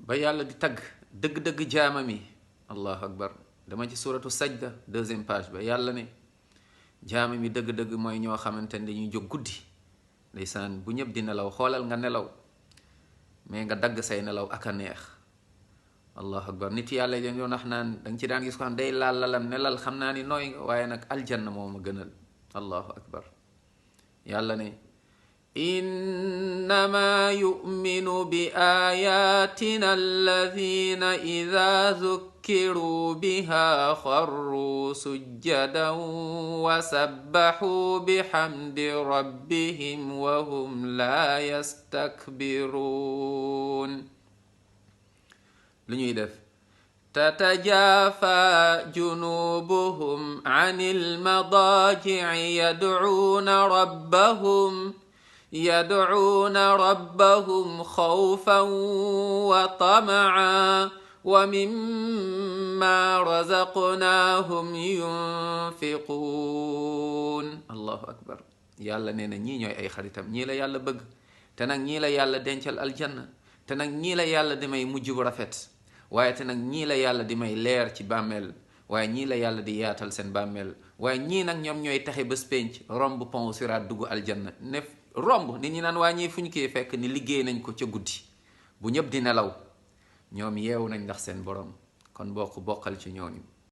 ba yàlla di tagg dëgg-dëgg jaamam yi. allahu akbar, dama ci suratu sajda 2e page ba yàlla ne jaamam yi dëgg-dëgg mooy ñoo xamante ne dañuy jóg guddi ndeysaan bu ñëpp di nelaw, xoolal nga nelaw mais nga dagg say nelaw ak a neex. allahu akbar, nit yàlla dañ doon wax naan danga ci daan gis ko xam day laal lalam nelal xam naa ni nooy nga, waaye nag aljanna moo ma gënal. allahu akbar, yàlla ne innama yuminu bi ayatina alladina ida zukkiru biha xarru sujjadan wa sabbaxu bihamdi rabbihim wa hum la yastakbiruun. lu ñuy def? tatajafa junubuhum an almadajici yadcuuna rabbahum xawfan wa tamaca wa mimma razaqnaahum yunfiquun. allahu akbar, yàlla nee na ñii ñooy ay xaritam, ñii la yàlla bëgg, te nag ñii la yàlla dencal aljanna, te nag ñii la yàlla di may mujj bu rafet, waaye te nag ñii la yàlla di may leer ci bàmmeel, waaye ñii la yàlla di yaatal seen bàmmeel, waaye ñii nag ñoom ñooy taxe bés pénc romb pont siraat dugg aljanna. ne romb nit ñi naan waa ñii fu ñu koy fekk ni liggéey nañ ko ca guddi bu ñëpp di nelaw, ñoom yeewu nañ ndax seen borom. kon bokkal ci ñooñu.